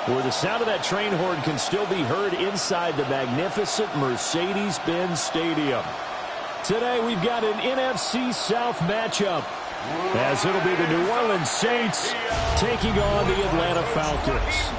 where the sound of that train horn can still be heard inside the magnificent Mercedes-Benz Stadium. Today we've got an NFC South matchup, as it'll be the New Orleans Saints taking on the Atlanta Falcons.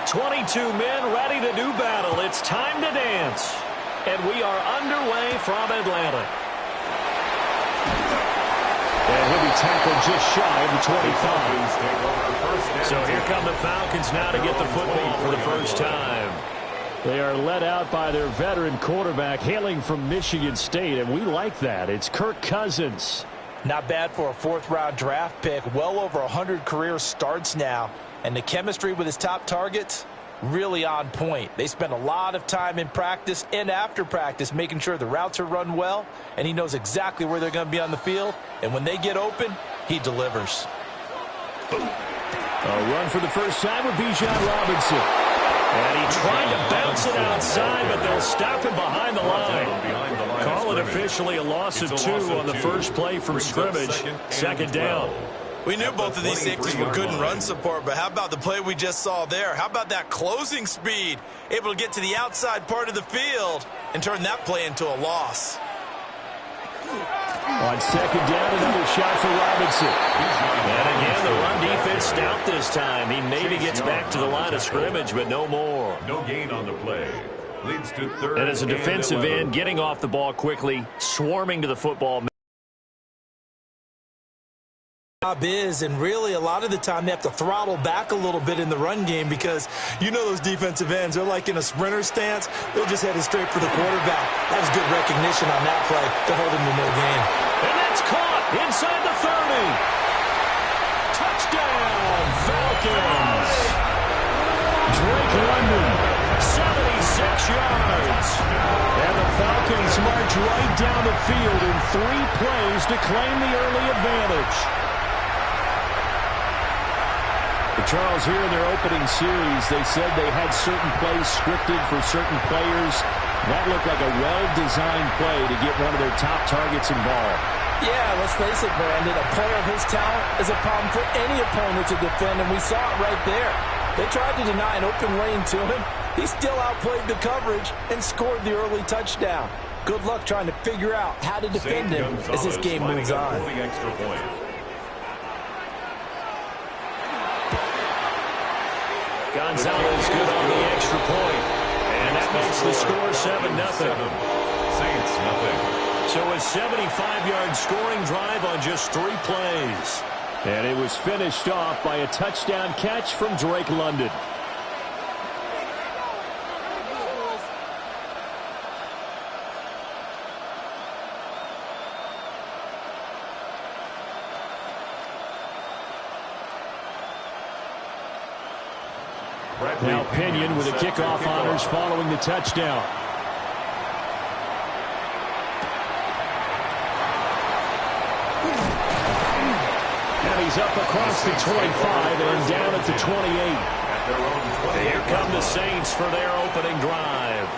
Twenty-two men ready to do battle. It's time to dance. And we are underway from Atlanta. And he'll be tackled just shy of the 25. So here come the Falcons now to get the football for the first time. They are led out by their veteran quarterback hailing from Michigan State, and we like that. It's Kirk Cousins. Not bad for a fourth-round draft pick. Well over 100 career starts now. And the chemistry with his top targets, really on point. They spend a lot of time in practice and after practice making sure the routes are run well, and he knows exactly where they're going to be on the field. And when they get open, he delivers. A run for the first time with Bijan Robinson. And he tried to bounce it outside, but they'll stop him behind the line. Call it officially a loss of 2 on the first play from scrimmage. Second down. We knew both of these safeties were good in run support, but how about the play we just saw there? How about that closing speed? Able to get to the outside part of the field and turn that play into a loss. On second down, another shot for Robinson. And again, the run defense stout this time. He maybe gets back to the line of scrimmage, but no more. No gain on the play. Leads to third. And as a defensive end, getting off the ball quickly, swarming to the football. Is, and really a lot of the time they have to throttle back a little bit in the run game because you know those defensive ends, they're like in a sprinter stance. They're just headed straight for the quarterback. That was good recognition on that play to hold him to no gain. And that's caught inside the 30. Touchdown, Falcons. Drake London, 76 yards. And the Falcons march right down the field in 3 plays to claim the early advantage. Charles, here in their opening series, they said they had certain plays scripted for certain players. That looked like a well-designed play to get one of their top targets involved. Yeah, let's face it, Brandon. A player of his talent is a problem for any opponent to defend, and we saw it right there. They tried to deny an open lane to him. He still outplayed the coverage and scored the early touchdown. Good luck trying to figure out how to defend him as this game moves on. Gonzalez good on the extra point. And that makes the score 7-0. Saints, nothing. So a 75-yard scoring drive on just 3 plays. And it was finished off by a touchdown catch from Drake London. Now Pinion with the kickoff honors following the touchdown. And he's up across the 25 and down at the 28. Here come the Saints for their opening drive.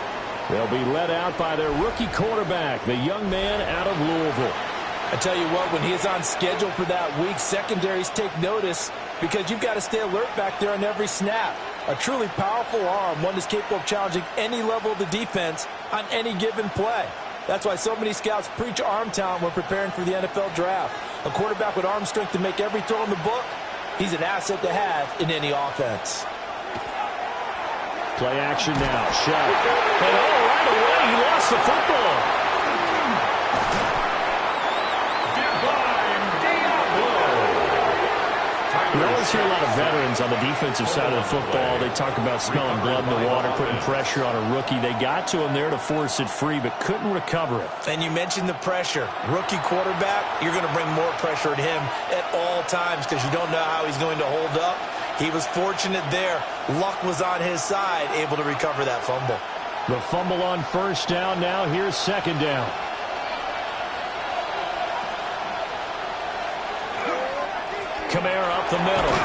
They'll be led out by their rookie quarterback, the young man out of Louisville. I tell you what, when he's on schedule for that week, secondaries take notice because you've got to stay alert back there on every snap. A truly powerful arm, one that's capable of challenging any level of the defense on any given play. That's why so many scouts preach arm talent when preparing for the NFL draft. A quarterback with arm strength to make every throw in the book, he's an asset to have in any offense. Play action now. Shot. And right away, he lost the football. We always hear a lot of veterans on the defensive side of the football. They talk about smelling blood in the water, putting pressure on a rookie. They got to him there to force it free, but couldn't recover it. And you mentioned the pressure. Rookie quarterback, you're going to bring more pressure at him at all times because you don't know how he's going to hold up. He was fortunate there. Luck was on his side, able to recover that fumble. The fumble on first down. Now here's second down. Kamara up the middle.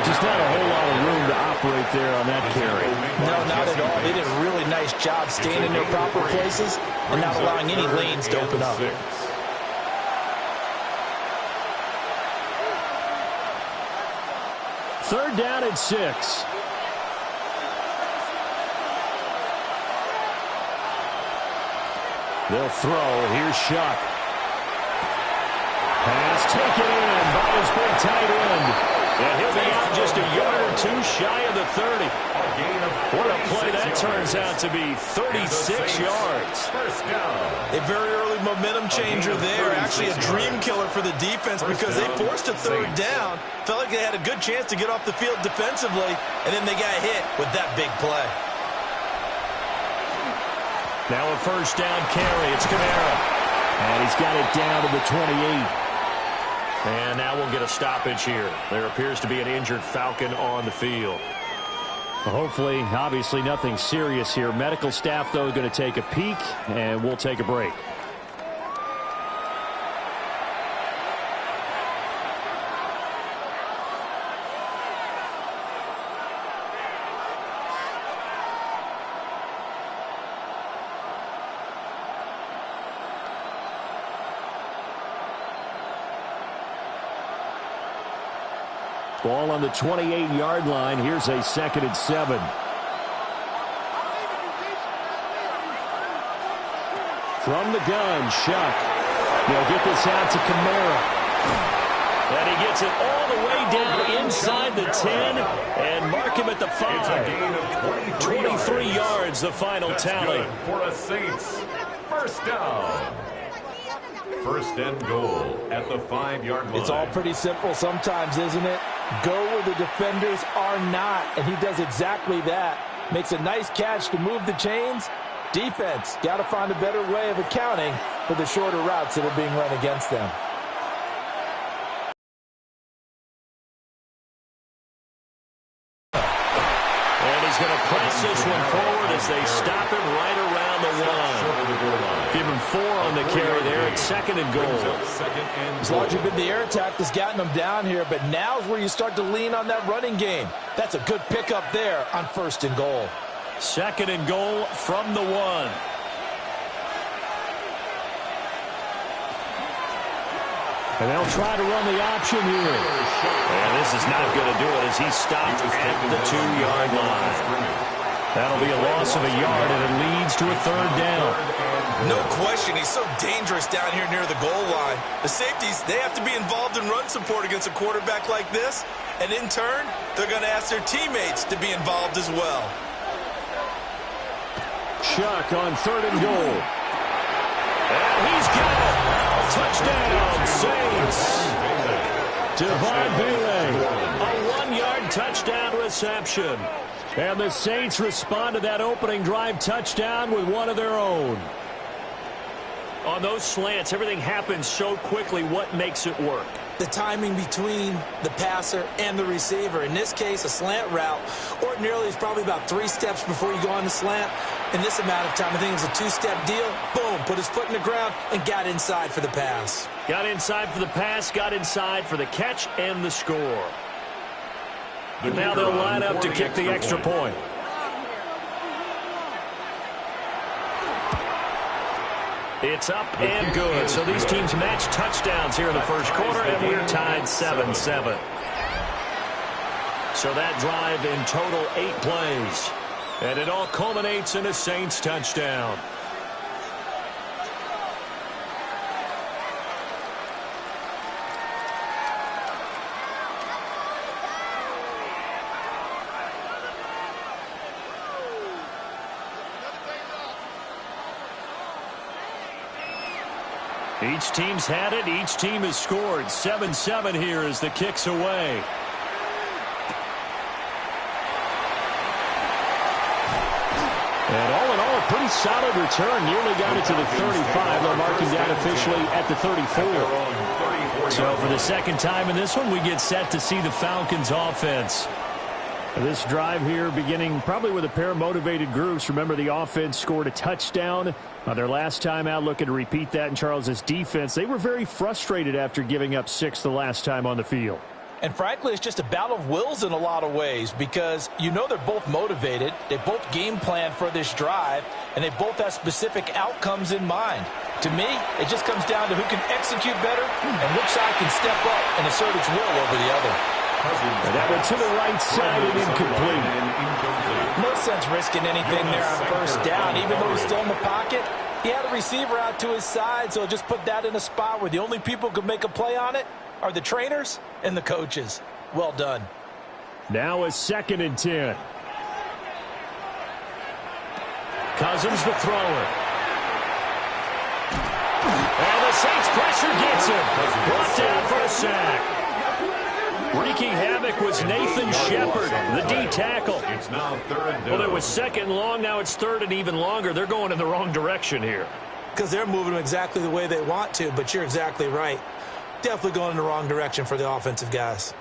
Just not a whole lot of room to operate there on that carry. No, not at all. They did a really nice job staying in their proper places and not allowing any lanes to open up. Third down and 6. They'll throw. Here's Shuck. Pass taken in by his big tight end. And he'll be out just a yard or two shy of the 30. What a play that turns out to be, 36 yards. A very early momentum changer there. Actually a dream killer for the defense because they forced a third down. Felt like they had a good chance to get off the field defensively, and then they got hit with that big play. Now a first down carry. It's Kamara. And he's got it down to the 28. And now we'll get a stoppage here. There appears to be an injured Falcon on the field. Hopefully, obviously nothing serious here. Medical staff, though, going to take a peek, and we'll take a break. Ball on the 28-yard line. Here's a 2nd and 7. From the gun, Shuck. They'll get this out to Kamara. And he gets it all the way down inside the 10 and mark him at the 5. 23 yards, the final tally. For a Saints first down. First and goal at the 5-yard line. It's all pretty simple sometimes, isn't it? Go where the defenders are not, and he does exactly that. Makes a nice catch to move the chains. Defense, got to find a better way of accounting for the shorter routes that are being run against them. And he's going to press this one forward as they stop him right around the line. Give him 4 on the carry there. It's 2nd and goal. As long as you've been the air attack that's gotten them down here, but now's where you start to lean on that running game. That's a good pickup there on 1st and goal. 2nd and goal from the 1. And they'll try to run the option here. And this is not going to do it as he's stopped at the 2-yard line. That'll be a loss of a yard, and it leads to a 3rd down. No question, he's so dangerous down here near the goal line. The safeties, they have to be involved in run support against a quarterback like this. And in turn, they're going to ask their teammates to be involved as well. Shuck on 3rd and goal. And he's got it. Touchdown, Saints. Devon Vele, a 1-yard touchdown reception. And the Saints respond to that opening drive touchdown with one of their own. On those slants, everything happens so quickly. What makes it work? The timing between the passer and the receiver. In this case, a slant route ordinarily is probably about 3 steps before you go on the slant. In this amount of time, I think it was a 2-step deal. Boom, put his foot in the ground and got inside for the pass. Got inside for the pass, got inside for the catch and the score. Now they'll line up to kick the extra point. It's up and good. So these teams match touchdowns here in the first quarter, and we're tied 7-7. So that drive in total 8 plays. And it all culminates in a Saints touchdown. Each team's had it. Each team has scored. 7-7 here as the kick's away. And all in all, a pretty solid return. Nearly got it to the 35. They're marking down officially at the 34. So for the second time in this one, we get set to see the Falcons offense. This drive here beginning probably with a pair of motivated groups. Remember, the offense scored a touchdown their last time out, looking to repeat that in Charles's defense. They were very frustrated after giving up 6 the last time on the field. And frankly, it's just a battle of wills in a lot of ways because you know they're both motivated. They both game plan for this drive, and they both have specific outcomes in mind. To me, it just comes down to who can execute better and which side can step up and assert its will over the other. And that went to the right side and incomplete. No sense risking anything there on first down. Even though he's still in the pocket, he had a receiver out to his side, so just put that in a spot where the only people who could make a play on it are the trainers and the coaches. Well done. Now a 2nd and 10. Cousins the thrower. And the Saints pressure gets him. Brought down for a sack. Wreaking havoc was Nathan Shepard, the D tackle. It's now 3rd and down. Well, it was 2nd and long. Now it's 3rd and even longer. They're going in the wrong direction here. Because they're moving exactly the way they want to, but you're exactly right. Definitely going in the wrong direction for the offensive guys.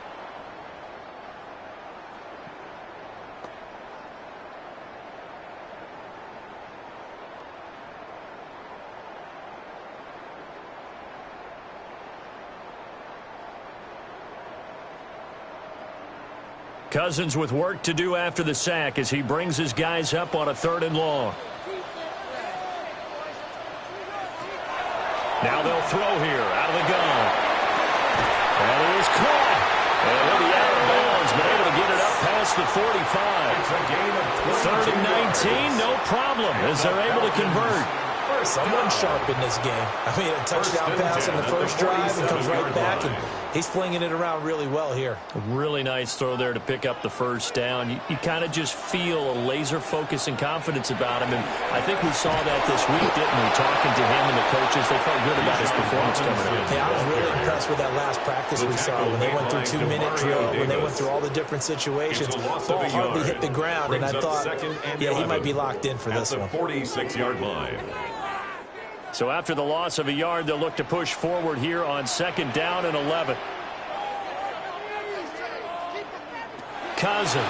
Cousins with work to do after the sack as he brings his guys up on a 3rd and long. Now they'll throw here out of the gun. And he is caught. And he'll be out of bounds, but able to get it up past the 45. It's a gain of 3rd and 19, no problem, as they're able to convert. Someone sharp in this game. I mean, a touchdown pass in the first drive and comes right back, and he's flinging it around really well here. A really nice throw there to pick up the first down. You kind of just feel a laser focus and confidence about him, and I think we saw that this week, didn't we? Talking to him and the coaches, they felt good about his performance coming in. Yeah, I was really impressed with that last practice we saw when they went through 2-minute drill, when they went through all the different situations. Ball hardly hit the ground, and I thought, yeah, he might be locked in for this one. At the 46-yard line. So after the loss of a yard, they'll look to push forward here on 2nd down and 11. Cousins.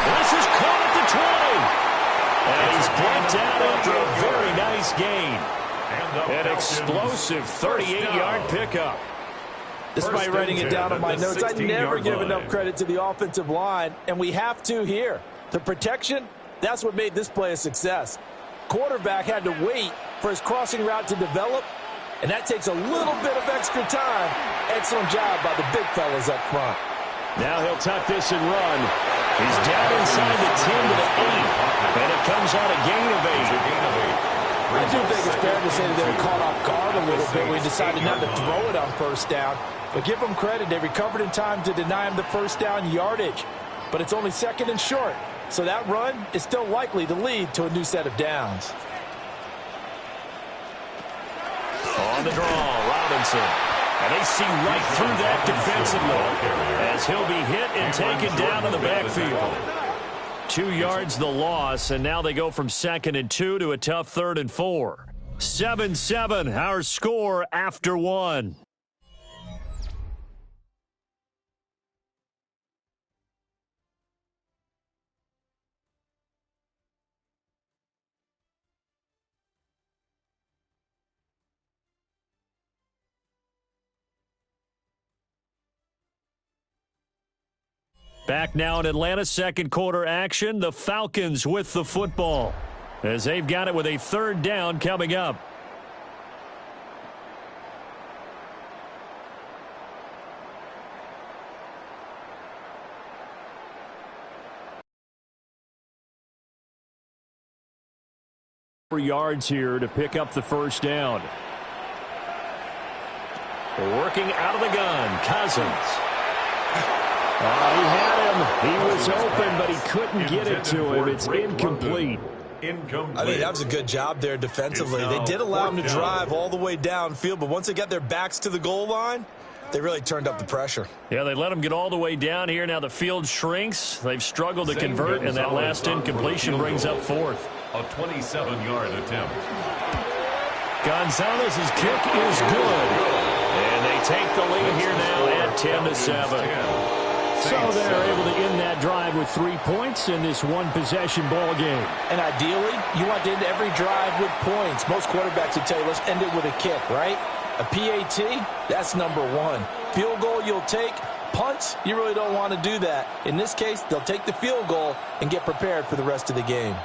This is caught at the 20. And he's brought down after a very nice gain. An explosive 38-yard pickup. Despite writing it down on my notes, I never give enough credit to the offensive line, and we have to here. The protection, that's what made this play a success. Quarterback had to wait for his crossing route to develop, and that takes a little bit of extra time. Excellent job by the big fellas up front. Now he'll tuck this and run. He's down inside the 10 to the 8, and it comes on a gain of 8. I do think it's fair to say that they were caught off guard a little bit when he decided not to throw it on first down. But give them credit, they recovered in time to deny him the first down yardage. But it's only 2nd and short. So that run is still likely to lead to a new set of downs. On the draw, Robinson. And they see right through that defensively as he'll be hit and taken down in the backfield. 2 yards the loss, and now they go from 2nd and 2 to a tough 3rd and 4. 7-7, our score after 1. Back now in Atlanta, 2nd quarter action. The Falcons with the football as they've got it with a 3rd down coming up. Yards here to pick up the first down. Working out of the gun, Cousins. He had him. He was open, but he couldn't get it to him. It's incomplete. I think that was a good job there defensively. They did allow him to drive all the way downfield, but once they got their backs to the goal line, they really turned up the pressure. Yeah, they let him get all the way down here. Now the field shrinks. They've struggled to convert, and that last incompletion brings up 4th. A 27-yard attempt. Gonzalez's kick is good. And they take the lead here now at 10-7. So they're able to end that drive with 3 points in this one-possession ball game. And ideally, you want to end every drive with points. Most quarterbacks would tell you, let's end it with a kick, right? A PAT, that's number one. Field goal you'll take. Punts, you really don't want to do that. In this case, they'll take the field goal and get prepared for the rest of the game.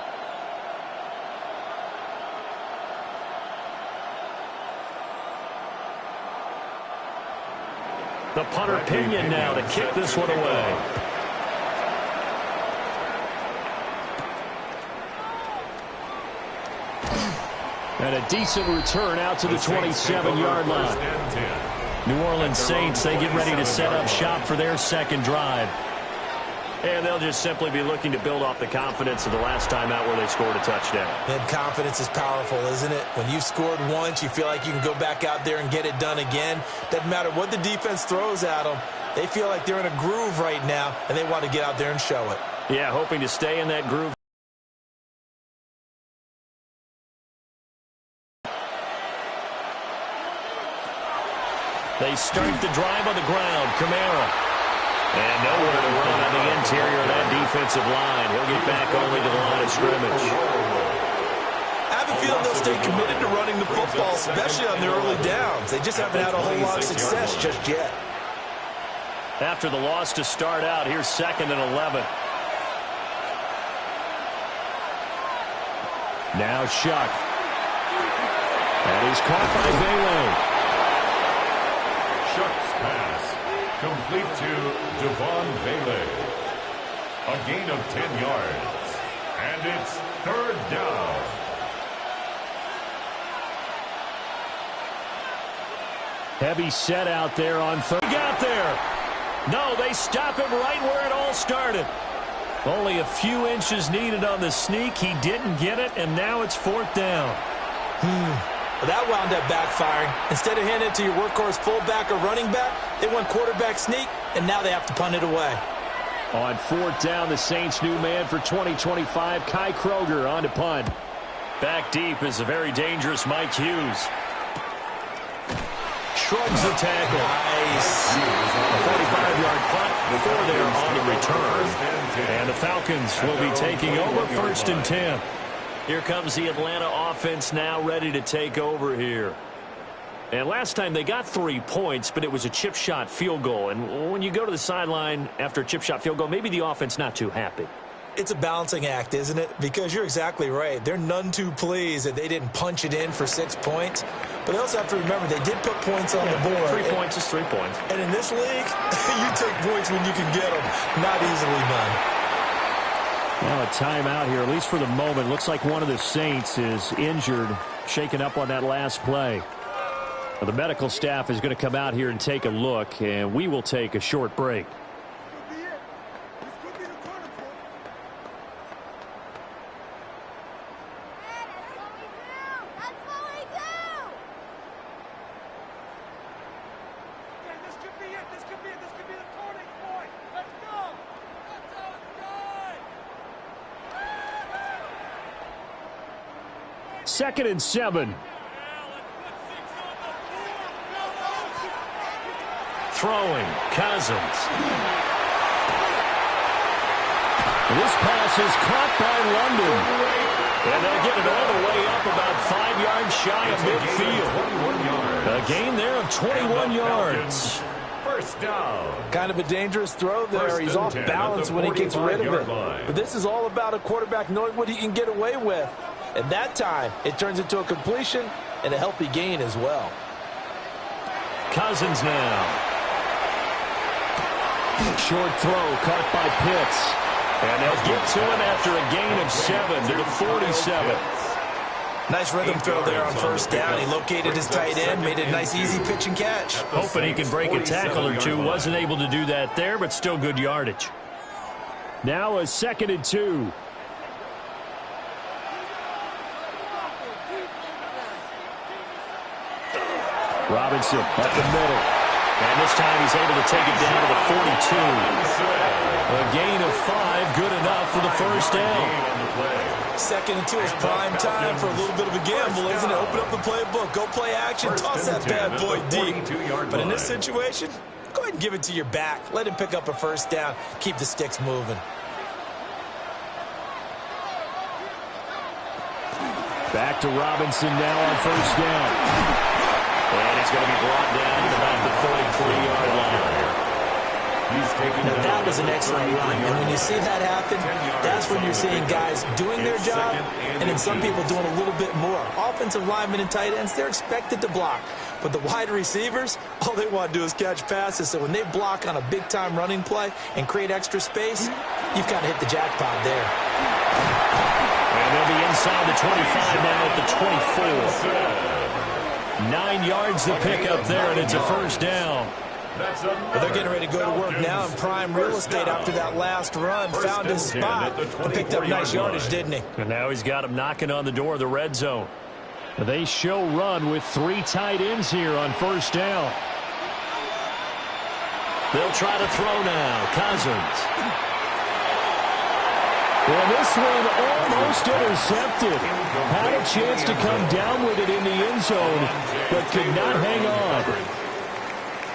The punter Pinion now to kick this one away. And a decent return out to the 27-yard line. New Orleans Saints, they get ready to set up shop for their second drive. And they'll just simply be looking to build off the confidence of the last time out where they scored a touchdown. And confidence is powerful, isn't it? When you've scored once, you feel like you can go back out there and get it done again. Doesn't matter what the defense throws at them. They feel like they're in a groove right now, and they want to get out there and show it. Yeah, hoping to stay in that groove. They start the drive on the ground. Kamara. And nowhere to run on the interior of that defensive line. He'll get back only to the line of scrimmage. I have a feeling they'll stay committed to running the football, especially on their early downs. They just haven't had a whole lot of success just yet. After the loss to start out, here's 2nd and 11. Now Shuck. And he's caught by Vele. Shuck's pass complete to Devon Vele. A gain of 10 yards. And it's 3rd down. Heavy set out there on 3rd. He got there. No, they stop him right where it all started. Only a few inches needed on the sneak. He didn't get it, and now it's 4th down. Well, that wound up backfiring. Instead of handing it to your workhorse fullback or running back, they went quarterback sneak, and now they have to punt it away. On 4th down, the Saints' new man for 2025, Kai Kroger on to punt. Back deep is a very dangerous Mike Hughes. Shrugs the tackle. Nice. A 45-yard punt before they're on the return. And the Falcons will be taking over 1st and 10. Here comes the Atlanta offense now ready to take over here. And last time they got 3 points, but it was a chip shot field goal. And when you go to the sideline after a chip shot field goal, maybe the offense not too happy. It's a balancing act, isn't it? Because you're exactly right. They're none too pleased that they didn't punch it in for 6 points. But they also have to remember they did put points on the board. 3 points is 3 points. And in this league, you take points when you can get them. Not easily done. Well, a timeout here, at least for the moment. Looks like one of the Saints is injured, shaken up on that last play. Well, the medical staff is going to come out here and take a look, and we will take a short break. Second and 7. Throwing, Cousins. And this pass is caught by London. And they'll get it all the way up about 5 yards shy of midfield. A gain there of 21 yards. First down. Kind of a dangerous throw there. He's off balance when he gets rid of it. But this is all about a quarterback knowing what he can get away with. At that time, it turns into a completion and a healthy gain as well. Cousins now. Short throw caught by Pitts. And they'll get to him after a gain of 7 to the 47. Nice rhythm throw there on 1st down. He located his tight end, made a nice easy pitch and catch. Hoping he can break a tackle or two. Wasn't able to do that there, but still good yardage. Now a 2nd and 2. Robinson up the middle. And this time he's able to take it down to the 42. A gain of 5, good enough for the 1st down. Second and 2 is prime time for a little bit of a gamble, isn't it? Open up the playbook, go play action, toss that bad boy deep. But in this situation, go ahead and give it to your back. Let him pick up a first down. Keep the sticks moving. Back to Robinson now on first down. And it's going to be brought down at about the 33-yard line. Now, that was an excellent run. And when you see that happen, that's when you're seeing guys doing their job and then some people doing a little bit more. Offensive linemen and tight ends, they're expected to block. But the wide receivers, all they want to do is catch passes. So when they block on a big-time running play and create extra space, you've kind of hit the jackpot there. And they'll be inside the 25 now at the 24. 9 yards to pick up there, and it's a first down. Well, they're getting ready to go to work now in prime real estate after that last run. Found his spot and picked up nice yardage, didn't he? And now he's got him knocking on the door of the red zone. They show run with 3 tight ends here on first down. They'll try to throw now. Cousins. Well, this one almost intercepted. Had a chance to come down with it in the end zone, but could not hang on.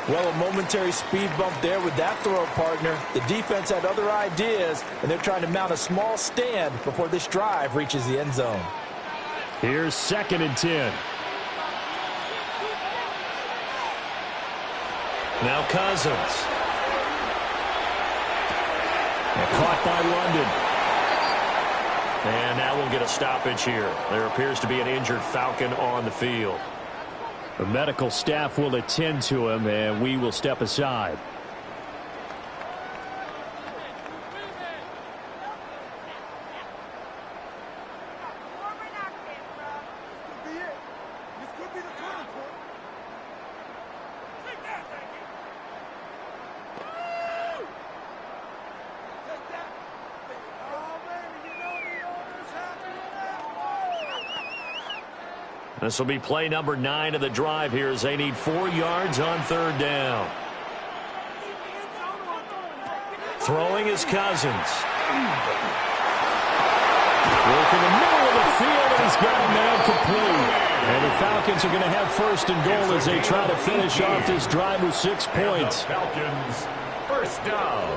Well, a momentary speed bump there with that throw, partner. The defense had other ideas, and they're trying to mount a small stand before this drive reaches the end zone. Here's 2nd and 10. Now Cousins. And caught by London. And now we'll get a stoppage here. There appears to be an injured Falcon on the field. The medical staff will attend to him, and we will step aside. This will be play number 9 of the drive here as they need 4 yards on 3rd down. Throwing is Cousins. Work in the middle of the field, and he's got a man complete. And the Falcons are going to have 1st and goal as they try to finish off this drive with 6 points. Falcons, first down.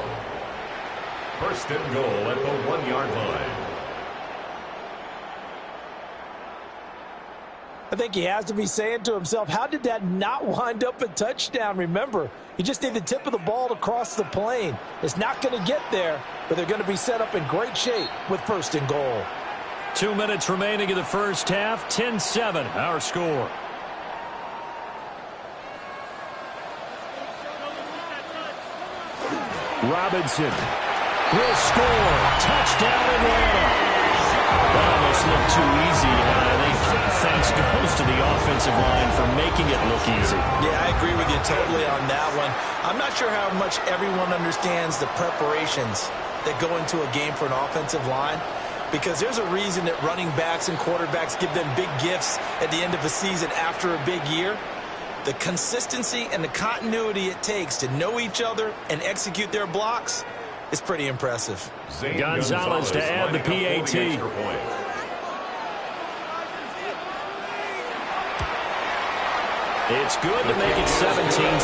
1st and goal at the 1-yard line. I think he has to be saying to himself, how did that not wind up a touchdown? Remember, you just need the tip of the ball to cross the plane. It's not going to get there, but they're going to be set up in great shape with 1st and goal. 2 minutes remaining in the first half. 10-7, our score. Robinson will score. Touchdown Atlanta. That almost looked too easy, and I think thanks goes to the offensive line for making it look easy. Yeah, I agree with you totally on that one. I'm not sure how much everyone understands the preparations that go into a game for an offensive line, because there's a reason that running backs and quarterbacks give them big gifts at the end of a season after a big year. The consistency and the continuity it takes to know each other and execute their blocks is pretty impressive. Gonzalez to add the PAT. It's good to make it 17-7.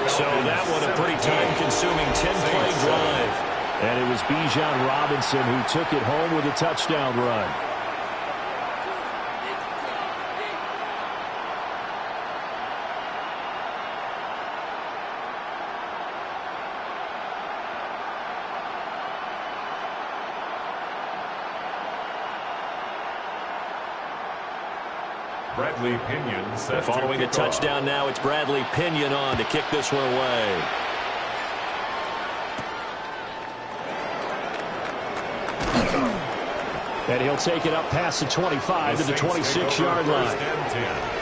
So that one a pretty time-consuming 10-play drive. And it was Bijan Robinson who took it home with a touchdown run. Bradley Pinion set following a touchdown now, it's Bradley Pinion on to kick this one away. And he'll take it up past the 25 to the 26-yard line.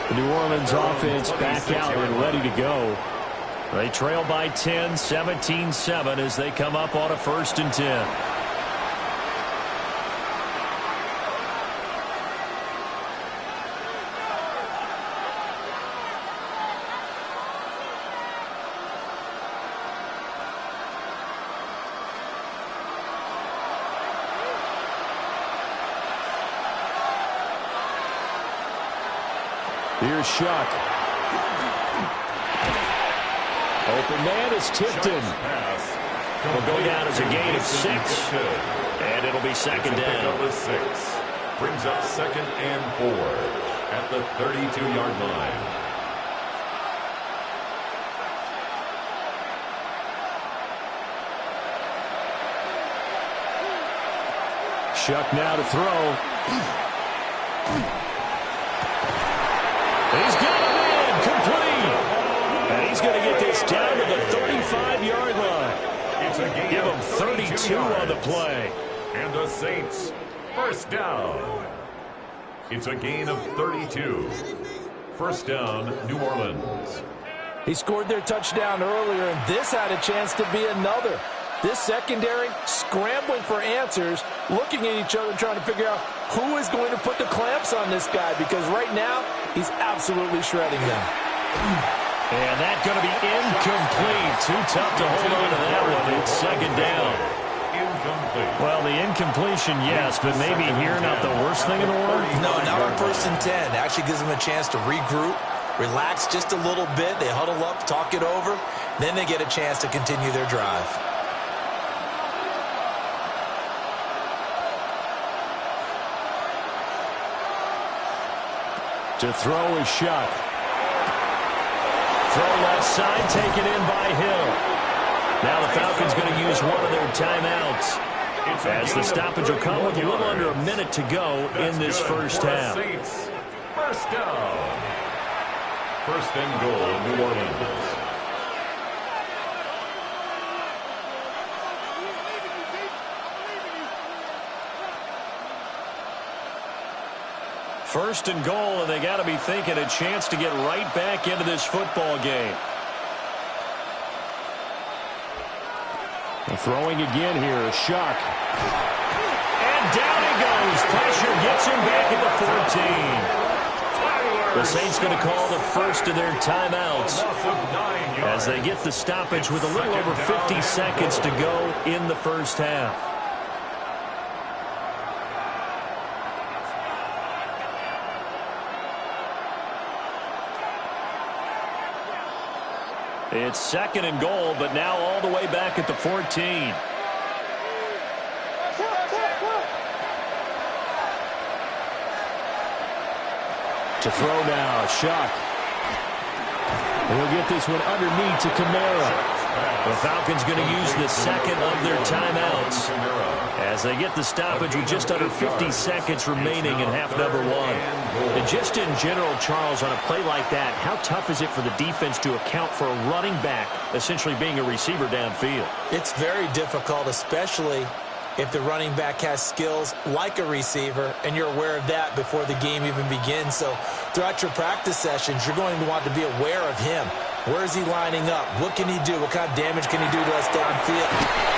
The New Orleans offense back out and ready to go. They trail by 10, 17-7 as they come up on a 1st and 10. Here's Shuck. Open man is tipped in. Will go down as a gain of 6. And it'll be second down. 6. Brings up 2nd and 4 at the 32-yard line. Shuck now to throw. He's got him in. Complete. And he's going to get this down to the 35-yard line. Give him 32 on the play. And the Saints, first down. It's a gain of 32. First down, New Orleans. He scored their touchdown earlier, and this had a chance to be another. This secondary scrambling for answers, looking at each other, trying to figure out who is going to put the clamps on this guy, because right now he's absolutely shredding them. And that's going to be incomplete. Too tough to hold on to that one. It's second down. Incomplete. Well, the incompletion, yes, but maybe here not the worst thing in the world. No, not on 1st and 10. Actually gives them a chance to regroup, relax just a little bit. They huddle up, talk it over. Then they get a chance to continue their drive. To throw is Shuck. Throw left side, taken in by Hill. Now the Falcons going to use one of their timeouts, as the stoppage will come with a little under a minute to go in this first half. First down. 1st and goal, New Orleans. First and goal, and they got to be thinking a chance to get right back into this football game. Throwing again here, Shuck. And down he goes. Pressure gets him back at the 14. The Saints going to call the first of their timeouts as they get the stoppage with a little over 50 seconds to go in the first half. It's 2nd and goal, but now all the way back at the 14. To throw now, Shuck. He'll get this one underneath to Kamara. The Falcons going to use the second of their timeouts as they get the stoppage with just under 50 seconds remaining in half number 1. And just in general, Charles, on a play like that, how tough is it for the defense to account for a running back essentially being a receiver downfield? It's very difficult, especially if the running back has skills like a receiver, and you're aware of that before the game even begins. So throughout your practice sessions, you're going to want to be aware of him. Where is he lining up? What can he do? What kind of damage can he do to us downfield?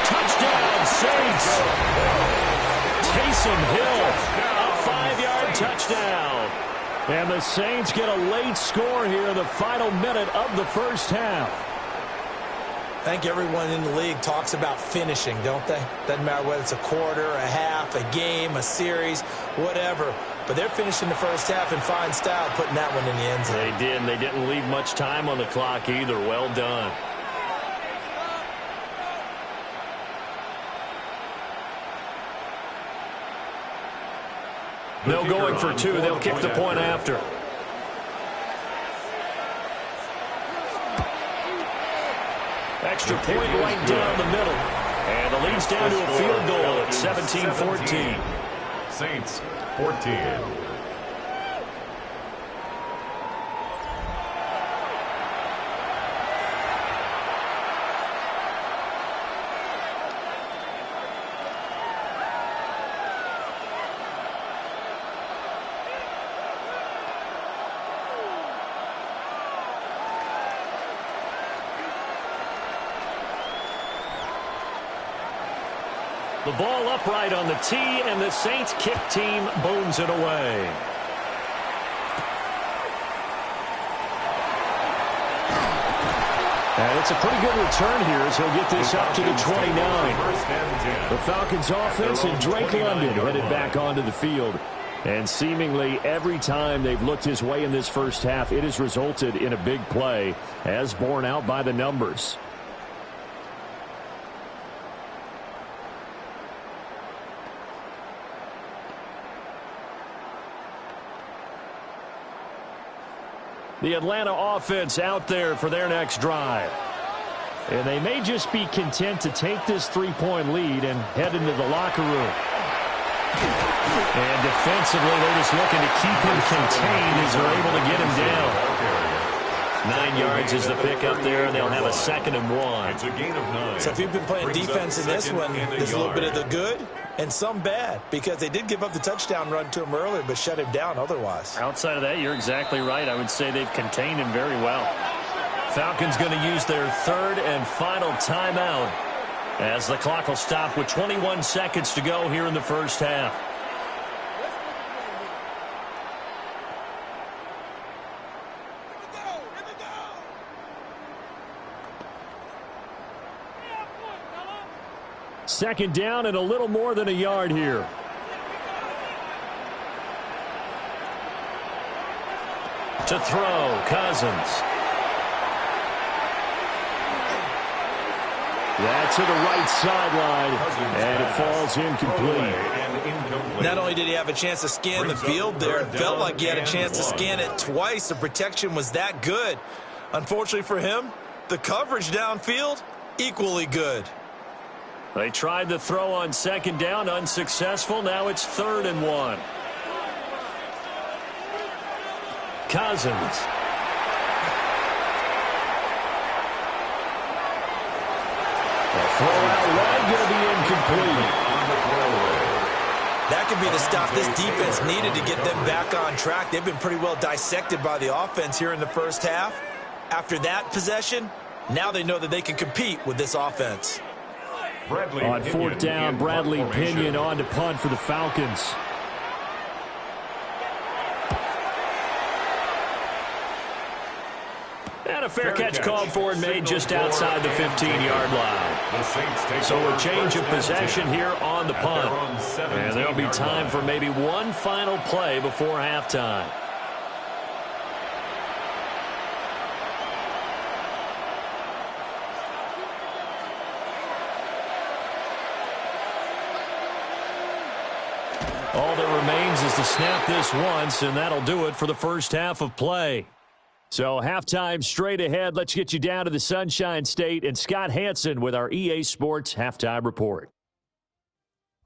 Touchdown, Saints! Taysom Hill, a 5-yard touchdown. And the Saints get a late score here in the final minute of the first half. I think everyone in the league talks about finishing, don't they? Doesn't matter whether it's a quarter, a half, a game, a series, whatever. But they're finishing the first half in fine style, putting that one in the end zone. They did, and they didn't leave much time on the clock either. Well done. No going for 2. They'll kick the point after. Extra point right down the middle. And the lead's down to a field goal at 17-14. Saints, 14. The ball upright on the tee, and the Saints kick team booms it away. And it's a pretty good return here as he'll get this up to the 29. The Falcons offense and Drake London headed back onto the field. And seemingly every time they've looked his way in this first half, it has resulted in a big play, as borne out by the numbers. The Atlanta offense out there for their next drive. And they may just be content to take this three-point lead and head into the locker room. And defensively, they're just looking to keep him contained as they're able to get him down. 9 yards is the pick up there, and they'll have a 2nd and 1. It's a gain of 9. So if you've been playing defense in this one, there's a little bit of the good and some bad, because they did give up the touchdown run to him earlier, but shut him down otherwise. Outside of that, you're exactly right. I would say they've contained him very well. Falcons going to use their 3rd and final timeout as the clock will stop with 21 seconds to go here in the first half. Second down and a little more than a yard here. To throw, Cousins. That's to the right sideline, and it falls incomplete. Not only did he have a chance to scan the field there, it felt like he had a chance to scan it twice. The protection was that good. Unfortunately for him, the coverage downfield, equally good. They tried the throw on second down, unsuccessful. Now it's 3rd and 1. Cousins. The throw out wide going to be incomplete. That could be the stop this defense needed to get them back on track. They've been pretty well dissected by the offense here in the first half. After that possession, now they know that they can compete with this offense. On 4th down, Bradley Pinion on to punt for the Falcons. And a fair catch called for and made just outside the 15-yard line. So a change of possession here on the punt. And there'll be time for maybe one final play before halftime. All that remains is to snap this once, and that'll do it for the first half of play. So halftime straight ahead. Let's get you down to the Sunshine State and Scott Hansen with our EA Sports Halftime Report.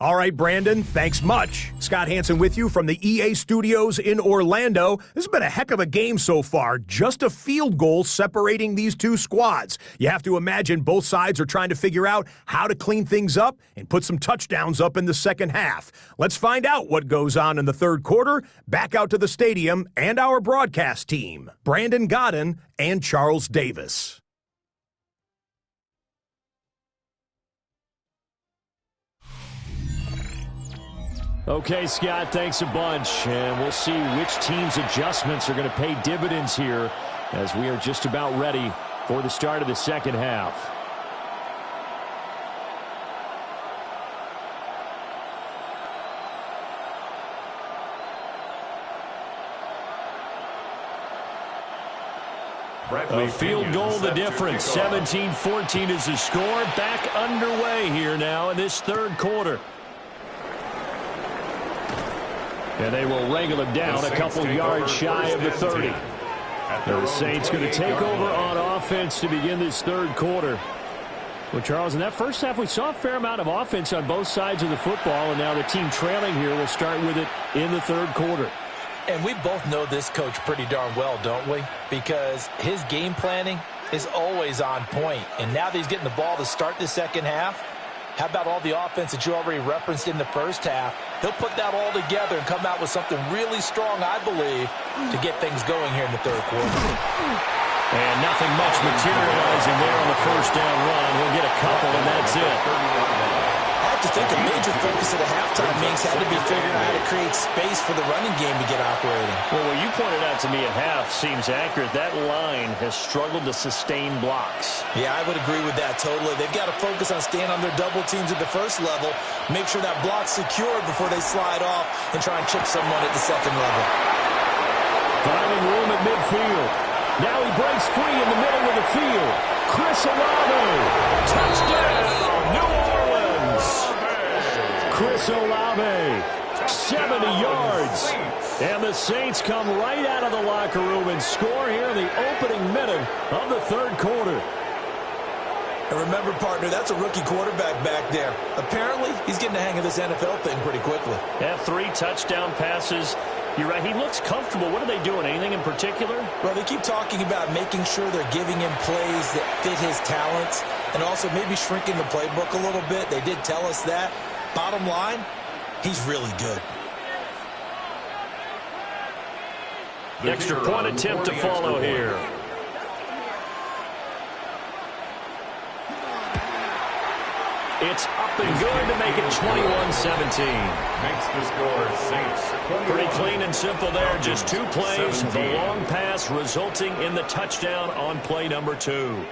All right, Brandon, thanks much. Scott Hansen with you from the EA Studios in Orlando. This has been a heck of a game so far. Just a field goal separating these two squads. You have to imagine both sides are trying to figure out how to clean things up and put some touchdowns up in the second half. Let's find out what goes on in the third quarter. Back out to the stadium and our broadcast team, Brandon Godden and Charles Davis. Okay, Scott, thanks a bunch. And we'll see which team's adjustments are going to pay dividends here as we are just about ready for the start of the second half. A field goal the difference. 17-14 is the score. Back underway here now in this third quarter. And they will wrangle him down a couple yards shy of the 30. The Saints going to take over on offense to begin this third quarter. Well, Charles, in that first half, we saw a fair amount of offense on both sides of the football, and now the team trailing here will start with it in the third quarter. And we both know this coach pretty darn well, don't we? Because his game planning is always on point. And now that he's getting the ball to start the second half, how about all the offense that you already referenced in the first half? He'll put that all together and come out with something really strong, I believe, to get things going here in the third quarter. And nothing much materializing there on the first down run. He'll get a couple, and that's it. That to think a major focus of the halftime meetings had to be figuring out how to create space for the running game to get operating. Well, what you pointed out to me at half seems accurate. That line has struggled to sustain blocks. Yeah, I would agree with that totally. They've got to focus on staying on their double teams at the first level, make sure that block's secured before they slide off and try and chip someone at the second level. Finding room at midfield. Now he breaks free in the middle of the field. Chris Olave. Touchdown, New Orleans. Chris Olave, 70 yards. And the Saints come right out of the locker room and score here in the opening minute of the third quarter. And remember, partner, that's a rookie quarterback back there. Apparently, he's getting the hang of this NFL thing pretty quickly. Yeah, 3 touchdown passes. You're right, he looks comfortable. What are they doing? Anything in particular? Well, they keep talking about making sure they're giving him plays that fit his talents and also maybe shrinking the playbook a little bit. They did tell us that. Bottom line, he's really good. The extra point attempt to follow here. It's up and good to make it 21-17. Makes the score Saints. Pretty clean and simple there. Just 2 plays. The long pass resulting in the touchdown on play number 2.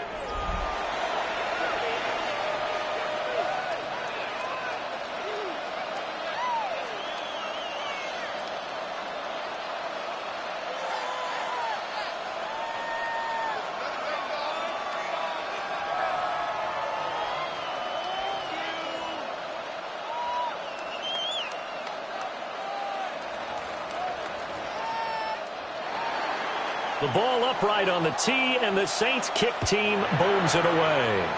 The ball upright on the tee, and the Saints kick team booms it away.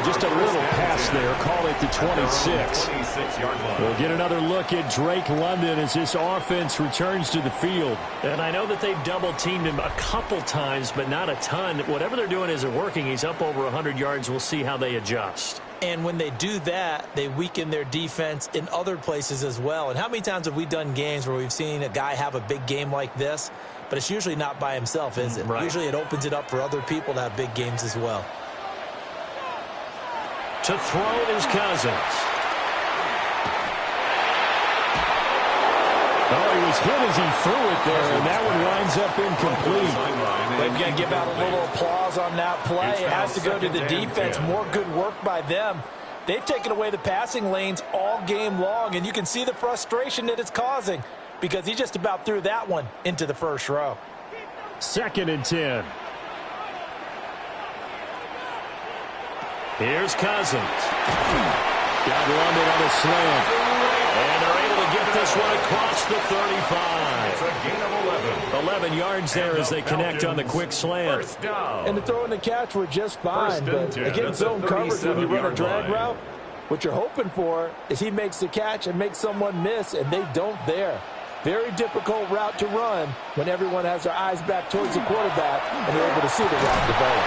Just a little pass there. Call it the 26. We'll get another look at Drake London as this offense returns to the field. And I know that they've double-teamed him a couple times, but not a ton. Whatever they're doing isn't working. He's up over 100 yards. We'll see how they adjust. And when they do that, they weaken their defense in other places as well. And how many times have we done games where we've seen a guy have a big game like this, but it's usually not by himself, is it? Right. Usually it opens it up for other people to have big games as well. To throw is Cousins. Oh, he was hit as he threw it there, and that one winds up incomplete. They've got to give out a little applause on that play. It has to go to the defense. More good work by them. They've taken away the passing lanes all game long, and you can see the frustration that it's causing because he just about threw that one into the first row. 2nd and 10. Here's Cousins. Got London on a slant. And they're able to get this one across the 35. It's a gain of 11 yards there as they connect on the quick slant. And the throw and the catch were just fine, but against zone coverage when you run a drag route, what you're hoping for is he makes the catch and makes someone miss, and they don't there. Very difficult route to run when everyone has their eyes back towards the quarterback and they're able to see the route develop.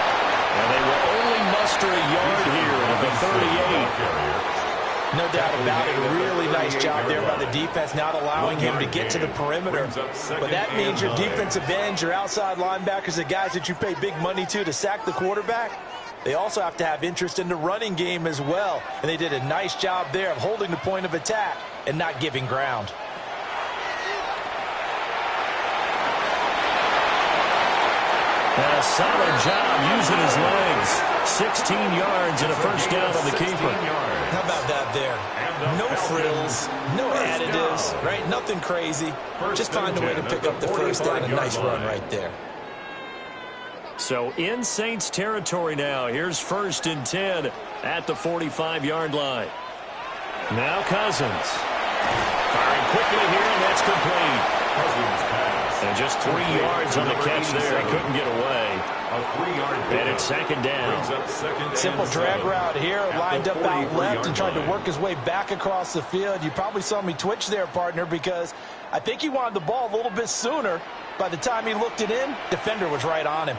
And they will only muster a yard here at the 38. No doubt about it. A really nice job there by the defense, not allowing him to get to the perimeter. But that means your defensive ends, your outside linebackers, the guys that you pay big money to sack the quarterback, they also have to have interest in the running game as well. And they did a nice job there of holding the point of attack and not giving ground. A solid job using his legs. 16 yards and a first down on the keeper. How about that there? No frills, no additives, right? Nothing crazy. Just find a way to pick up the first down. A nice run right there. So in Saints territory now. Here's 1st and 10 at the 45-yard line. Now Cousins. Firing quickly here, and that's complete. And just 3 yards on the catch there. He couldn't get away. And it's 2nd down. Simple drag route here, lined up out left and tried to work his way back across the field. You probably saw me twitch there, partner, because I think he wanted the ball a little bit sooner. By the time he looked it in, defender was right on him.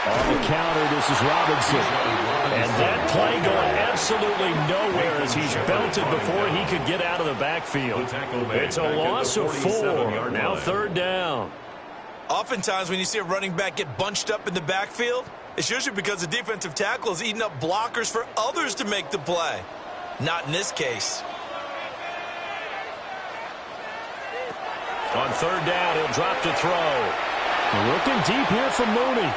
On the counter, this is Robinson. And that play going absolutely nowhere as he's belted before he could get out of the backfield. It's a loss of 4. Now 3rd down. Oftentimes when you see a running back get bunched up in the backfield, it's usually because the defensive tackle is eating up blockers for others to make the play. Not in this case. On third down, he'll drop to throw. Looking deep here for Mooney.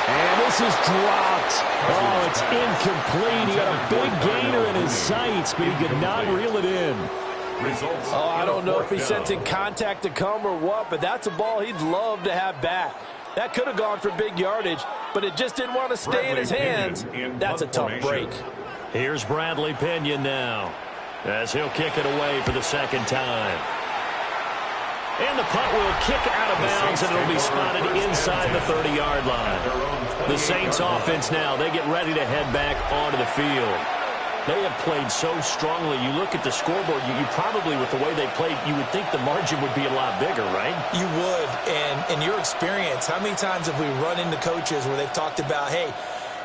And this is dropped. Oh, it's incomplete. He had a big gainer in his sights, but he could not reel it in. Oh, I don't know if he's sensing contact to come or what, but that's a ball he'd love to have back. That could have gone for big yardage, but it just didn't want to stay in his hands. That's a tough break. Here's Bradley Pinion now, as he'll kick it away for the second time. And the punt will kick out of bounds, and it'll be spotted inside the 30-yard line. The Saints offense now, they get ready to head back onto the field. They have played so strongly. You look at the scoreboard, you probably, with the way they played, you would think the margin would be a lot bigger, right? You would. And in your experience, how many times have we run into coaches where they've talked about, hey,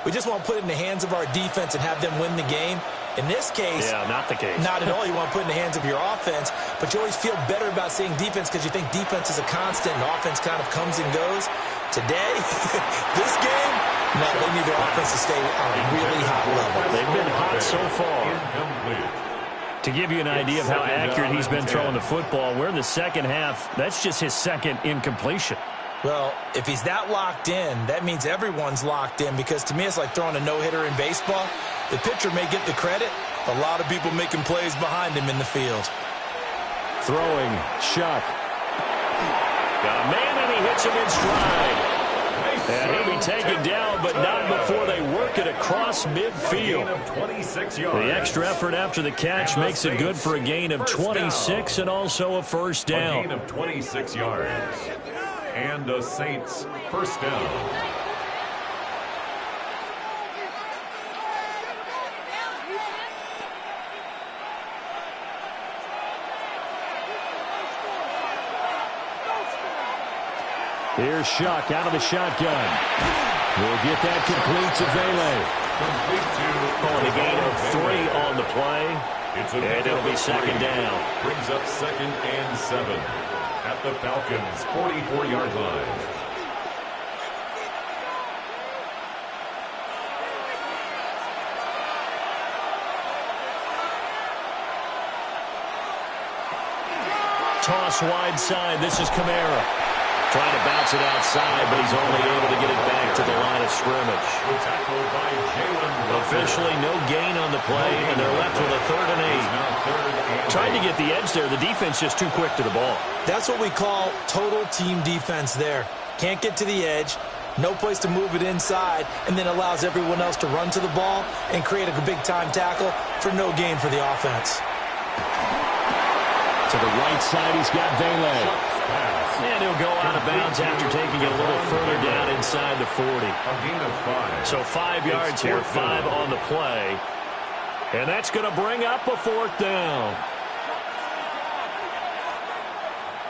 we just want to put it in the hands of our defense and have them win the game? In this case, yeah, not the case. Not at all. You want to put it in the hands of your offense, but you always feel better about seeing defense because you think defense is a constant and offense kind of comes and goes. Today, this game, no, they need their offense to stay on a really hot level. They've been hot so far. To give you an idea of how accurate he's been throwing the football, we're in the second half. That's just his second incompletion. Well, if he's that locked in, that means everyone's locked in, because to me it's like throwing a no-hitter in baseball. The pitcher may get the credit. A lot of people making plays behind him in the field. Throwing, Shuck. Got a man, and he hits him in stride. And he'll be taken down, but not before they work it across midfield. The extra effort after the catch makes it good for a gain of 26 and also a first down. A gain of 26 yards. And a Saints first down. Here's Shuck out of the shotgun. We'll get that complete to Vele. On a gain of 3 on the play. And it'll be second down. Brings up 2nd and 7 at the Falcons' 44-yard line. Toss wide side. This is Kamara. Trying to bounce it outside, but he's only able to get it back to the line of scrimmage. Officially no gain on the play, and they're left with a 3rd and 8. Trying to get the edge there. The defense just too quick to the ball. That's what we call total team defense there. Can't get to the edge, no place to move it inside, and then allows everyone else to run to the ball and create a big-time tackle for no gain for the offense. To the right side, he's got Vele. And he'll go out of bounds after taking it a little further down inside the 40. A gain of 5. So 5 yards here, 5 on the play. And that's going to bring up a 4th down.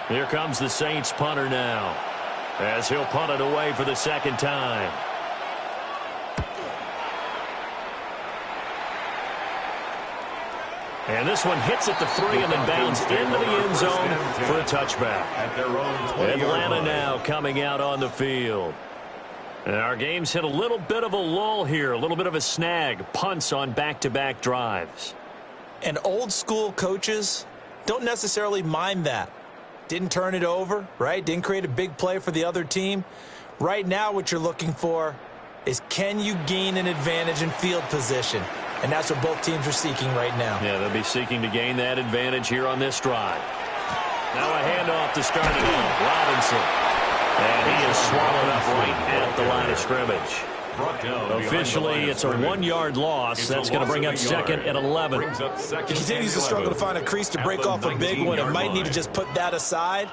Here comes the Saints punter now, as he'll punt it away for the second time. And this one hits at the 3 and then bounds into the end zone for a touchback. Atlanta now coming out on the field. And our game's hit a little bit of a lull here, a little bit of a snag. Punts on back-to-back drives. And old-school coaches don't necessarily mind that. Didn't turn it over, right? Didn't create a big play for the other team. Right now what you're looking for is, can you gain an advantage in field position? And that's what both teams are seeking right now. Yeah, they'll be seeking to gain that advantage here on this drive. Now a handoff to starting out, Robinson. And he is swallowed up right at the line of scrimmage. Officially, it's a 1-yard loss. That's going to bring up 2nd and 11. He continues to struggle to find a crease to break off a big one. It might need to just put that aside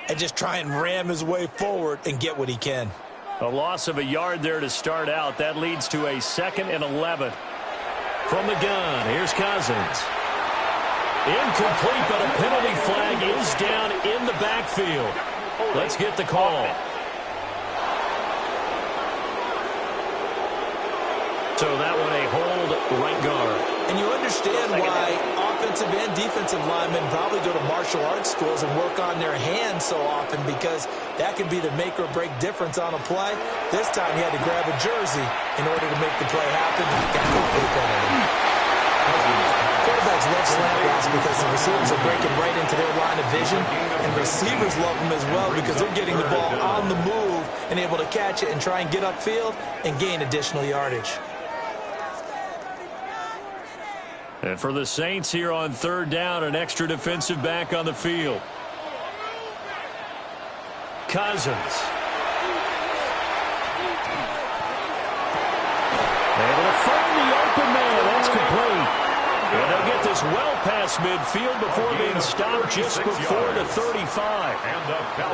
and just try and ram his way forward and get what he can. A loss of a yard there to start out. That leads to a 2nd and 11. From the gun, here's Cousins. Incomplete, but a penalty flag is down in the backfield. Let's get the call. So that one a hold right guard. And you understand why offensive and defensive linemen probably go to martial arts schools and work on their hands so often because that can be the make or break difference on a play. This time he had to grab a jersey in order to make the play happen. Quarterbacks love slant routes because the receivers are breaking right into their line of vision, and receivers love them as well because they're getting the ball on the move and able to catch it and try and get upfield and gain additional yardage. And for the Saints here on third down, an extra defensive back on the field. Cousins. Able to find the open man. That's complete. And they'll get this well past midfield before being stopped just before the 35.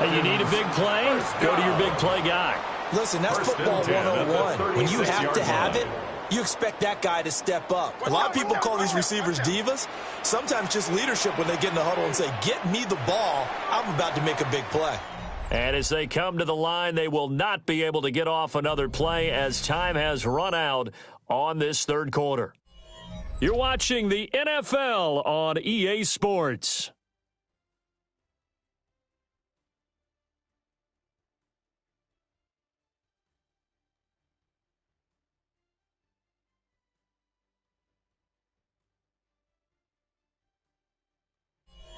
And you need a big play? Go to your big play guy. Listen, that's football 101. When you have to have it, you expect that guy to step up. A lot of people call these receivers divas. Sometimes just leadership when they get in the huddle and say, get me the ball. I'm about to make a big play. And as they come to the line, they will not be able to get off another play as time has run out on this third quarter. You're watching the NFL on EA Sports.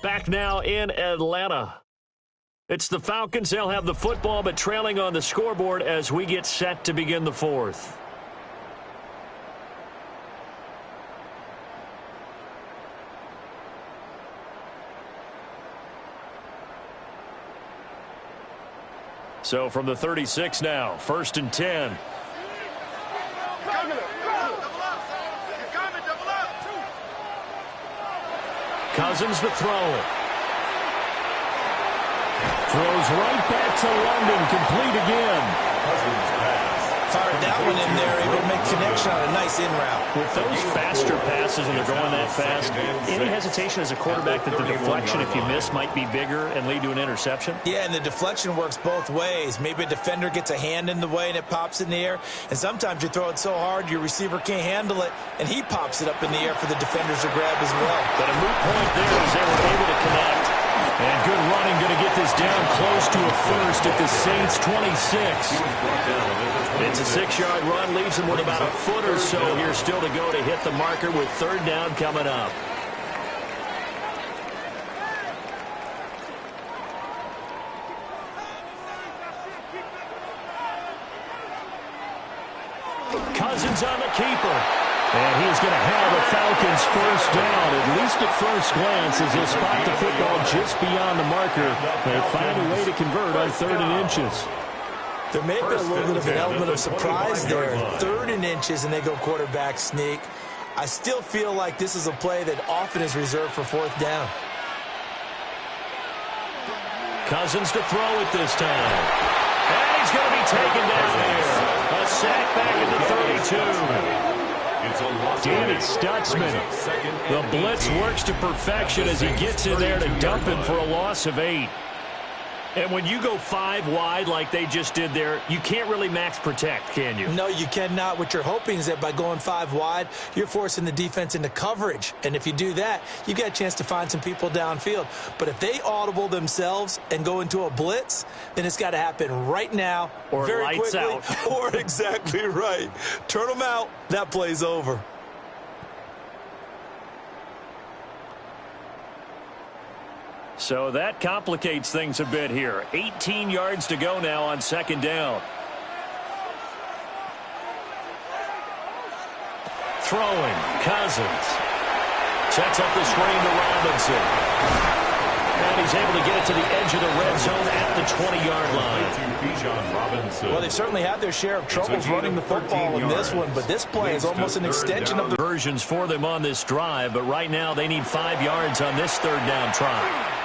Back now in Atlanta. It's the Falcons. They'll have the football, but trailing on the scoreboard as we get set to begin the fourth. So from the 36 now, 1st and 10. Cousins to throw. Throws right back to London, complete again. Fired that one in there, able to make connection on a nice in route. With those faster passes and they're going that fast, any hesitation as a quarterback that the deflection, if you miss, might be bigger and lead to an interception? Yeah, and the deflection works both ways. Maybe a defender gets a hand in the way and it pops in the air, and sometimes you throw it so hard your receiver can't handle it, and he pops it up in the air for the defenders to grab as well. But a moot point there as they were able to connect. And good running, going to get this down close to a first at the Saints' 26. It's a 6-yard run, leaves them with about a foot or so here still to go to hit the marker with third down coming up. Cousins on the keeper. And he's going to have the Falcons first down, at least at first glance, as they'll spot the football just beyond the marker. They find a way to convert on 3rd and inches. There may have been a little bit of an element of surprise there. 3rd and inches, and they go quarterback sneak. I still feel like this is a play that often is reserved for 4th down. Cousins to throw it this time. And he's going to be taken down here. A sack back at the 32. Danny Stutzman. The blitz works to perfection as he gets in there to dump him for a loss of 8. And when you go 5 wide like they just did there, you can't really max protect, can you? No, you cannot. What you're hoping is that by going 5 wide, you're forcing the defense into coverage. And if you do that, you've got a chance to find some people downfield. But if they audible themselves and go into a blitz, then it's got to happen right now, or very lights quickly, out. or exactly right. Turn them out, that play's over. So that complicates things a bit here. 18 yards to go now on 2nd down. Throwing, Cousins. Sets up the screen to Robinson. And he's able to get it to the edge of the red zone at the 20-yard line. Well, they certainly had their share of troubles running the football in this one, but this play is almost an extension of the versions for them on this drive, but right now they need 5 yards on this 3rd down try.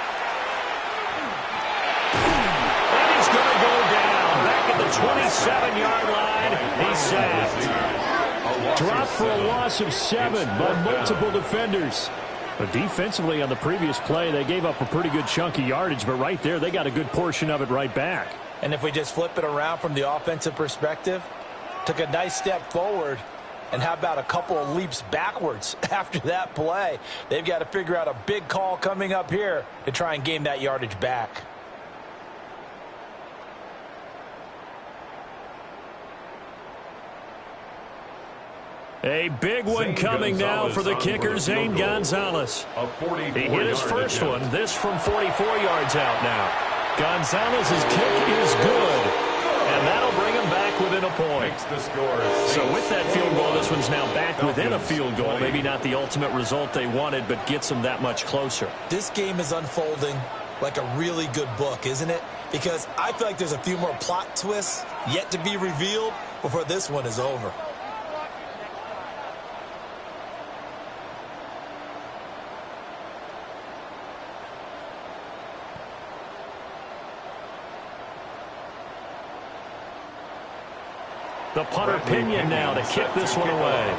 The 27-yard line, he's sacked. Dropped for a loss of 7 by multiple defenders. But defensively on the previous play, they gave up a pretty good chunk of yardage, but right there, they got a good portion of it right back. And if we just flip it around from the offensive perspective, took a nice step forward, And how about a couple of leaps backwards after that play? They've got to figure out a big call coming up here to try and gain that yardage back. A big one coming now for the kicker, Zane Gonzalez. He hit his first one, this from 44 yards out now. Gonzalez's kick is good, and that'll bring him back within a point. So with that field goal, this one's now back within a field goal. Maybe not the ultimate result they wanted, but gets them that much closer. This game is unfolding like a really good book, isn't it? Because I feel like there's a few more plot twists yet to be revealed before this one is over. The punter Pinion now to kick this one away.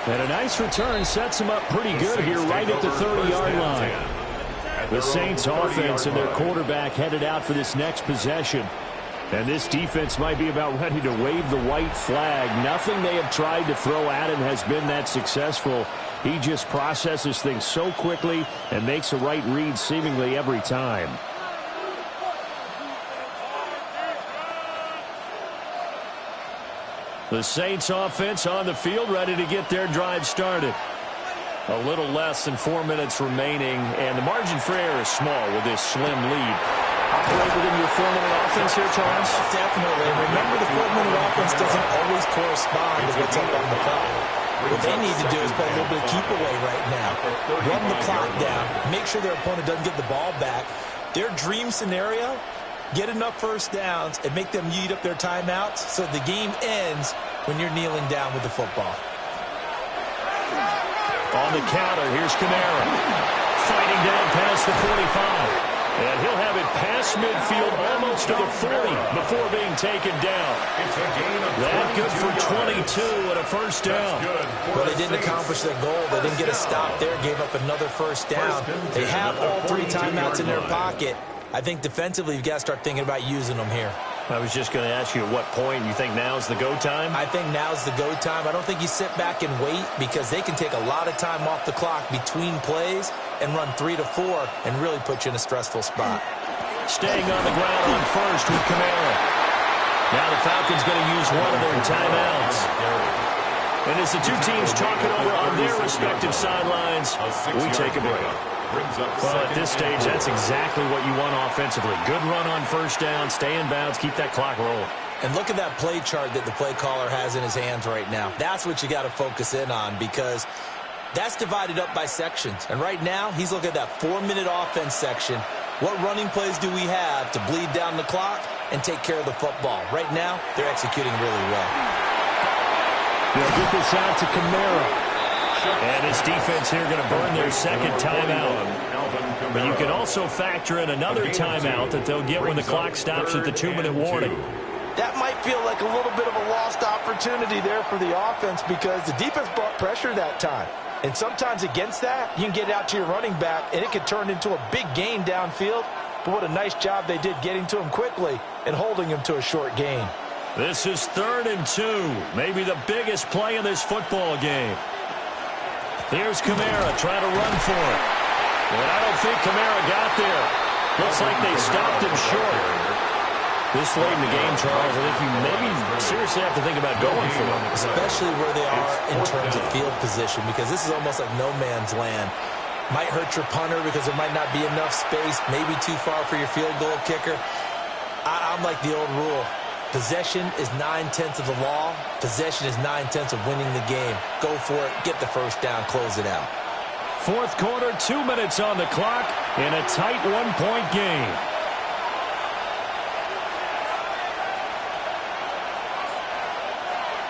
And a nice return sets him up pretty good here right at the 30-yard line. The Saints offense and their quarterback headed out for this next possession. And this defense might be about ready to wave the white flag. Nothing they have tried to throw at him has been that successful. He just processes things so quickly and makes a right read seemingly every time. The Saints offense on the field ready to get their drive started. A little less than 4 minutes remaining, and the margin for error is small with this slim lead. Operate within your 4-minute offense here, Charles? Definitely. And remember, the 4-minute offense doesn't always correspond to what's up on the clock. What they need to do is play a little bit of keep away right now. Run the clock down. Make sure their opponent doesn't get the ball back. Their dream scenario, get enough first downs and make them eat up their timeouts so the game ends when you're kneeling down with the football. On the counter, here's Kamara. Fighting down past the 45. And he'll have it past midfield almost to the 40 before being taken down. That good for 22 and a first down. Well, they didn't accomplish their goal. They didn't get a stop there, gave up another first down. They have all 3 timeouts in their pocket. I think defensively you've got to start thinking about using them here. I was just going to ask you at what point you think now's the go time? I think now's the go time. I don't think you sit back and wait because they can take a lot of time off the clock between plays and run 3 to 4 and really put you in a stressful spot. Staying on the ground on first with Kamara. Now the Falcons going to use one of their timeouts. And as the two teams talk it over on their respective sidelines, we take a break. Well, at this stage, that's exactly what you want offensively. Good run on first down, stay in bounds, keep that clock rolling. And look at that play chart that the play caller has in his hands right now. That's what you got to focus in on because that's divided up by sections. And right now, he's looking at that 4-minute offense section. What running plays do we have to bleed down the clock and take care of the football? Right now, they're executing really well. They'll get this out to Kamara. And his defense here going to burn their second timeout. But you can also factor in another timeout that they'll get when the clock stops at the 2-minute warning. That might feel like a little bit of a lost opportunity there for the offense because the defense brought pressure that time. And sometimes against that, you can get out to your running back, and it could turn into a big gain downfield. But what a nice job they did getting to him quickly and holding him to a short gain. This is 3rd and 2, maybe the biggest play in this football game. Here's Kamara trying to run for it. And I don't think Kamara got there. Looks like they stopped him short. This late in the game, Charles, I think you maybe seriously have to think about going for it. Especially where they are in terms of field position because this is almost like no man's land. Might hurt your punter because there might not be enough space, maybe too far for your field goal kicker. I'm like the old rule. Possession is 9/10 of the law. Possession is 9/10 of winning the game. Go for it. Get the first down. Close it out. 4th quarter, 2 minutes on the clock in a tight 1-point game.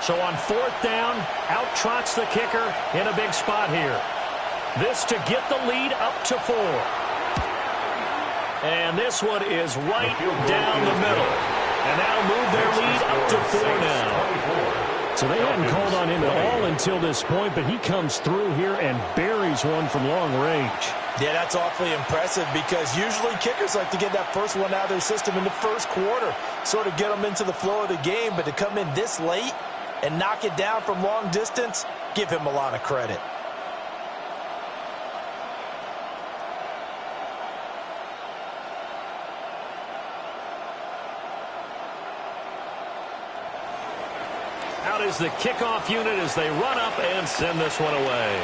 So on 4th down, out trots the kicker in a big spot here. This to get the lead up to 4. And this one is right down the middle. And that'll move their lead up to 4 now. So they hadn't called on him at all until this point, but he comes through here and buries one from long range. Yeah, that's awfully impressive because usually kickers like to get that first one out of their system in the first quarter, sort of get them into the flow of the game, but to come in this late and knock it down from long distance, give him a lot of credit. Out is the kickoff unit as they run up and send this one away.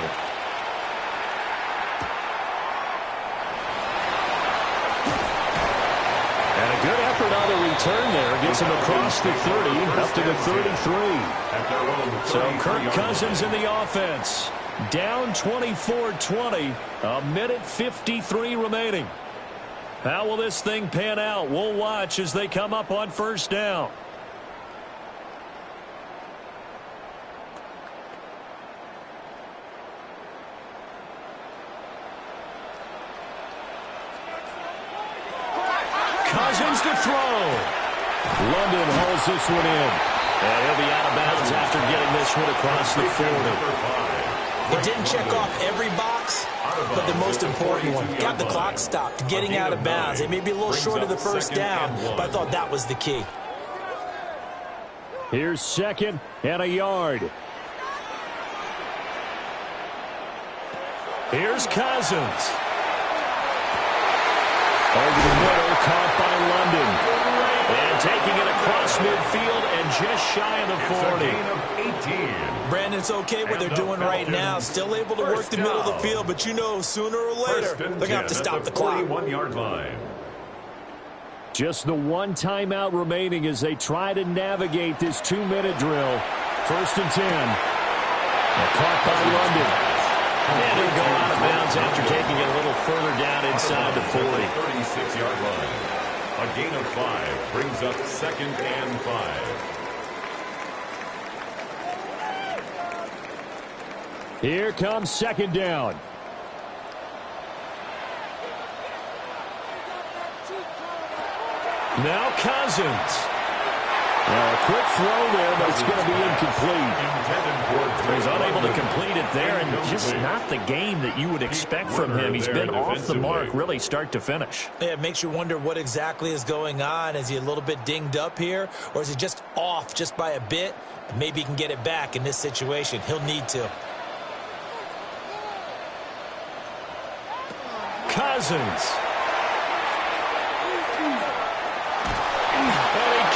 And a good effort on the return there. Gets him across the 30, up to the 33. So Kirk Cousins in the offense. Down 24-20, a minute 53 remaining. How will this thing pan out? We'll watch as they come up on first down. Cousins to throw. London hauls this one in. And he'll be out of bounds after getting this one across the 40. It didn't check off every box, but the most important one. Got the clock stopped, getting out of bounds. It may be a little short of the first down, but I thought that was the key. Here's second and a yard. Here's Cousins. Over the middle, caught by London. And taking it across midfield and just shy of the 40. Brandon, it's okay what they're doing right now. Still able to work the middle of the field, but you know sooner or later they're going to have to stop the clock. 41-yard line. Just the one timeout remaining as they try to navigate this 2-minute drill. First and 10. Caught by London. And he'll go out of bounds after taking it a little further down inside the 40. 36-yard line. A gain of 5 brings up second and 5. Here comes second down. Now Cousins. Well, a quick throw there, but it's going to be incomplete. He's unable to complete it there, and just not the game that you would expect from him. He's been off the mark really start to finish. Yeah, it makes you wonder what exactly is going on. Is he a little bit dinged up here, or is he just off just by a bit? Maybe he can get it back in this situation. He'll need to. Cousins.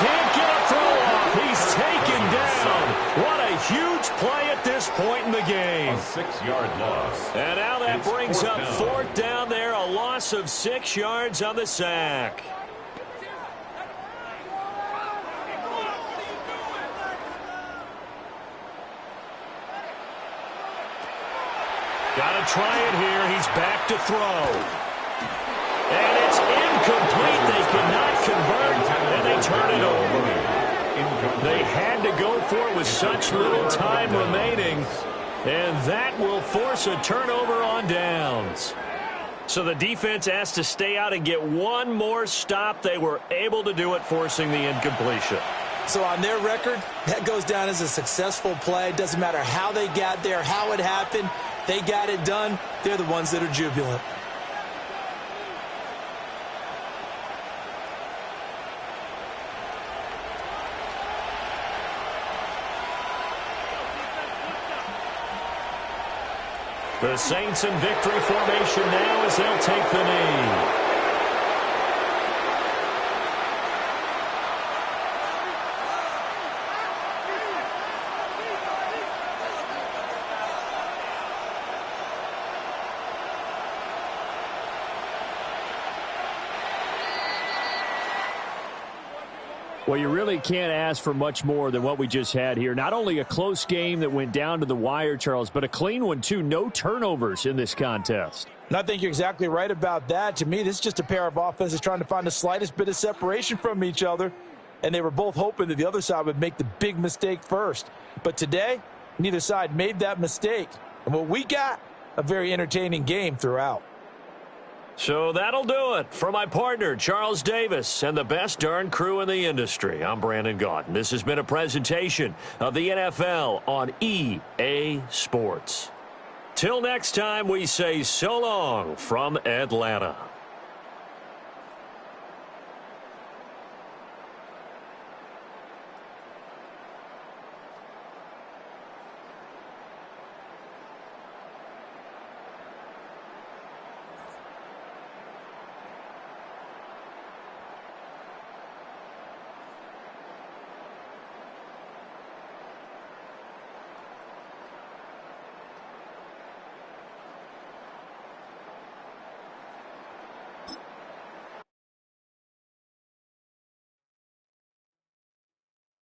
Can't get a throw off. He's taken down. What a huge play at this point in the game. A 6-yard loss. And now that brings up fourth down there. A loss of 6 yards on the sack. Got to try it here. He's back to throw. And it's incomplete. They cannot convert, and they turn it over. They had to go for it with such little time remaining, and that will force a turnover on downs. So the defense has to stay out and get one more stop. They were able to do it, forcing the incompletion. So on their record, that goes down as a successful play. Doesn't matter how they got there, how it happened. They got it done. They're the ones that are jubilant. The Saints in victory formation now as they'll take the knee. Well, you really can't ask for much more than what we just had here. Not only a close game that went down to the wire, Charles, but a clean one, too. No turnovers in this contest. And I think you're exactly right about that. To me, this is just a pair of offenses trying to find the slightest bit of separation from each other. And they were both hoping that the other side would make the big mistake first. But today, neither side made that mistake. And what we got, a very entertaining game throughout. So that'll do it. For my partner, Charles Davis, and the best darn crew in the industry, I'm Brandon Gaudin. This has been a presentation of the NFL on EA Sports. Till next time, we say so long from Atlanta.